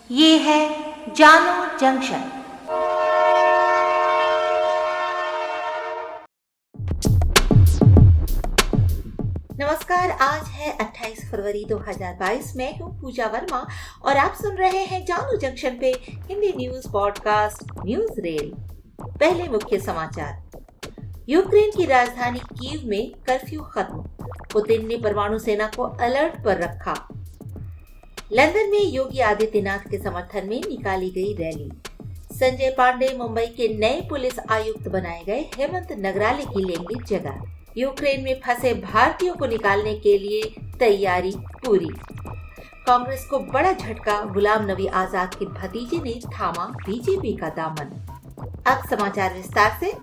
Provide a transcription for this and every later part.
ये है जानो जंक्शन। नमस्कार, आज है 28 फरवरी 2022। मैं हूँ पूजा वर्मा और आप सुन रहे हैं जानो जंक्शन पे Hindi news podcast news rail. पहले मुख्य समाचार। यूक्रेन की राजधानी कीव में कर्फ्यू खत्म, पुतिन ने परमाणु सेना को अलर्ट पर रखा। लंदन में योगी आदित्यनाथ के समर्थन में निकाली गई रैली। संजय पांडे मुंबई के नए पुलिस आयुक्त बनाए गए, हेमंत नगराले की लेंगे जगह। यूक्रेन में फंसे भारतीयों को निकालने के लिए तैयारी पूरी। कांग्रेस को बड़ा झटका, गुलाम नबी आजाद के भतीजे ने थामा बीजेपी का दामन। अब समाचार विस्तार से।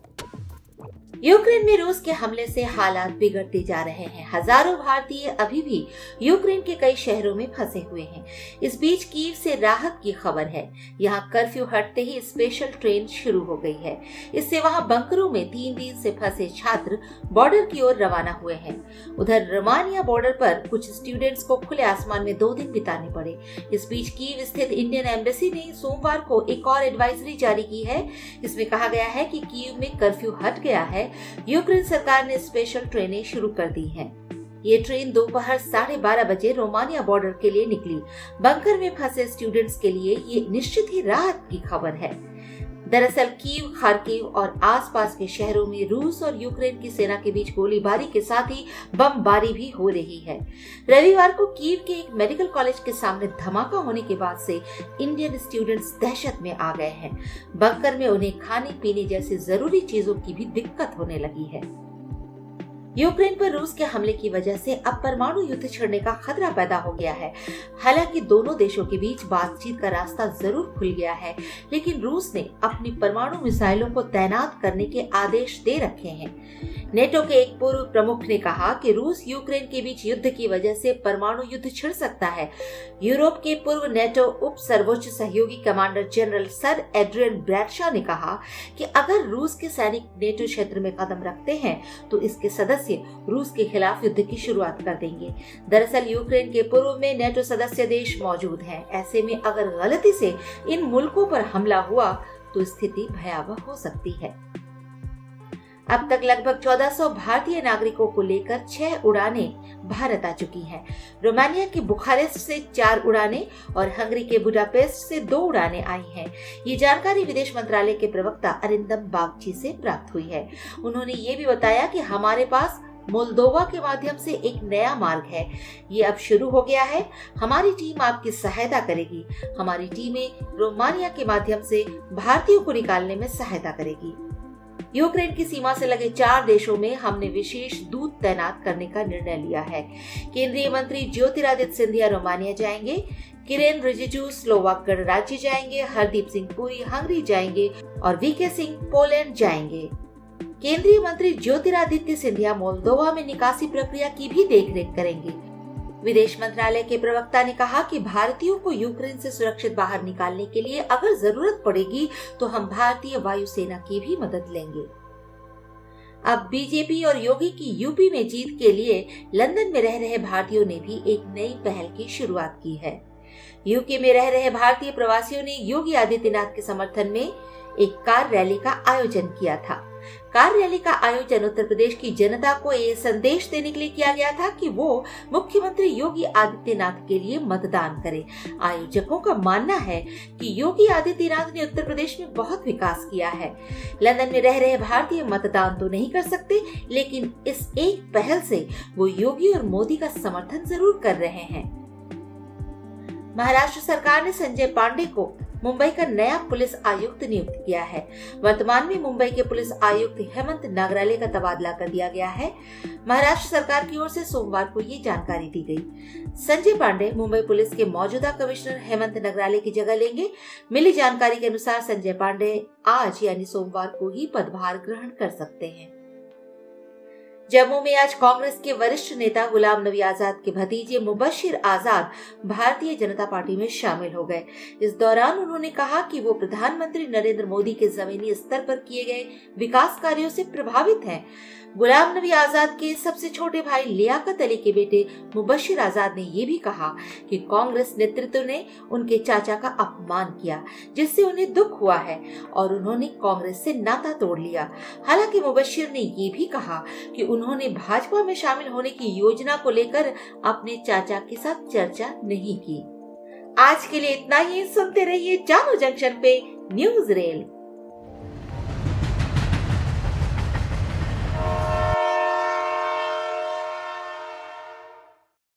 यूक्रेन में रूस के हमले से हालात बिगड़ते जा रहे हैं। हजारों भारतीय अभी भी यूक्रेन के कई शहरों में फंसे हुए हैं। इस बीच कीव से राहत की खबर है। यहाँ कर्फ्यू हटते ही स्पेशल ट्रेन शुरू हो गई है। इससे वहाँ बंकरों में 3 दिन से फंसे छात्र बॉर्डर की ओर रवाना हुए हैं। उधर रोमानिया बॉर्डर पर कुछ स्टूडेंट्स को खुले आसमान में 2 दिन बिताने पड़े। इस बीच कीव स्थित इंडियन एम्बेसी ने सोमवार को एक और एडवाइजरी जारी की है। इसमें कहा गया है कि कीव में कर्फ्यू हट गया है। यूक्रेन सरकार ने स्पेशल ट्रेनें शुरू कर दी हैं। ये ट्रेन दोपहर 12:30 बजे रोमानिया बॉर्डर के लिए निकली। बंकर में फंसे स्टूडेंट्स के लिए ये निश्चित ही राहत की खबर है। दरअसल कीव, खार्किव और आसपास के शहरों में रूस और यूक्रेन की सेना के बीच गोलीबारी के साथ ही बमबारी भी हो रही है। रविवार को कीव के एक मेडिकल कॉलेज के सामने धमाका होने के बाद से इंडियन स्टूडेंट्स दहशत में आ गए हैं। बंकर में उन्हें खाने पीने जैसी जरूरी चीजों की भी दिक्कत होने लगी है। यूक्रेन पर रूस के हमले की वजह से अब परमाणु युद्ध छिड़ने का खतरा पैदा हो गया है। हालांकि दोनों देशों के बीच बातचीत का रास्ता जरूर खुल गया है, लेकिन रूस ने अपनी परमाणु मिसाइलों को तैनात करने के आदेश दे रखे हैं। नेटो के एक पूर्व प्रमुख ने कहा कि रूस यूक्रेन के बीच युद्ध की वजह से परमाणु युद्ध छिड़ सकता है। यूरोप के पूर्व नेटो उप सर्वोच्च सहयोगी commander general sir Adrian Bradshaw ने कहा कि अगर रूस के सैनिक नेटो क्षेत्र में कदम रखते हैं तो इसके सदस्य रूस के खिलाफ युद्ध की शुरुआत कर देंगे। दरअसल यूक्रेन के पूर्व में नेटो सदस्य देश मौजूद हैं। ऐसे में अगर गलती से इन मुल्कों पर हमला हुआ तो स्थिति भयावह हो सकती है। अब तक लगभग 1400 भारतीय नागरिकों को लेकर 6 उड़ानें भारत आ चुकी हैं। रोमानिया के बुखारेस्ट से 4 उड़ानें और हंगरी के बुडापेस्ट से 2 उड़ानें आई हैं। ये जानकारी विदेश मंत्रालय के प्रवक्ता अरिंदम बागची से प्राप्त हुई है। उन्होंने ये भी बताया कि हमारे पास मोल्दोवा के माध्यम से एक नया मार्ग है। ये अब शुरू हो गया है। हमारी टीम आपकी सहायता करेगी। हमारी टीमें रोमानिया के माध्यम से भारतीयों को निकालने में सहायता करेगी। यूक्रेन की सीमा से लगे 4 देशों में हमने विशेष दूत तैनात करने का निर्णय लिया है। केंद्रीय मंत्री ज्योतिरादित्य सिंधिया रोमानिया जाएंगे, किरेन रिजिजू स्लोवाक गणराज्य जाएंगे, हरदीप सिंह पुरी हंगरी जाएंगे और वीके सिंह पोलैंड जाएंगे। केंद्रीय मंत्री ज्योतिरादित्य सिंधिया मोल्दोवा में निकासी प्रक्रिया की भी देखरेख करेंगे। विदेश मंत्रालय के प्रवक्ता ने कहा कि भारतीयों को यूक्रेन से सुरक्षित बाहर निकालने के लिए अगर जरूरत पड़ेगी तो हम भारतीय वायुसेना की भी मदद लेंगे। अब बीजेपी और योगी की यूपी में जीत के लिए लंदन में रह रहे भारतीयों ने भी एक नई पहल की शुरुआत की है। यूके में रह रहे भारतीय प्रवासियों ने योगी आदित्यनाथ के समर्थन में एक कार रैली का आयोजन किया था। कार रैली का आयोजन उत्तर प्रदेश की जनता को ये संदेश देने के लिए किया गया था कि वो मुख्यमंत्री योगी आदित्यनाथ के लिए मतदान करें। आयोजकों का मानना है कि योगी आदित्यनाथ ने उत्तर प्रदेश में बहुत विकास किया है। लंदन में रह रहे भारतीय मतदान तो नहीं कर सकते, लेकिन इस एक पहल से वो योगी और मोदी का समर्थन जरूर कर रहे हैं। महाराष्ट्र सरकार ने संजय पांडे को मुंबई का नया पुलिस आयुक्त नियुक्त किया है। वर्तमान में मुंबई के पुलिस आयुक्त हेमंत नगराले का तबादला कर दिया गया है। महाराष्ट्र सरकार की ओर से सोमवार को ये जानकारी दी गई। संजय पांडे मुंबई पुलिस के मौजूदा कमिश्नर हेमंत नगराले की जगह लेंगे। मिली जानकारी के अनुसार संजय पांडे आज यानी सोमवार को ही पदभार ग्रहण कर सकते हैं। जम्मू में आज कांग्रेस के वरिष्ठ नेता गुलाम नबी आजाद के भतीजे मुबशिर आजाद भारतीय जनता पार्टी में शामिल हो गए। इस दौरान उन्होंने कहा कि वो प्रधानमंत्री नरेंद्र मोदी के जमीनी स्तर पर किए गए विकास कार्यों से प्रभावित हैं। गुलाम नबी आजाद के सबसे छोटे भाई लियाकत अली के बेटे मुबशिर आजाद ने ये भी कहा कि कांग्रेस नेतृत्व ने उनके चाचा का अपमान किया, जिससे उन्हें दुख हुआ है और उन्होंने कांग्रेस से नाता तोड़ लिया। हालांकि मुबशिर ने ये भी कहा कि उन्होंने भाजपा में शामिल होने की योजना को लेकर अपने चाचा के साथ चर्चा नहीं की। आज के लिए इतना ही। सुनते रहिए जानो जंक्शन पे न्यूज रेल।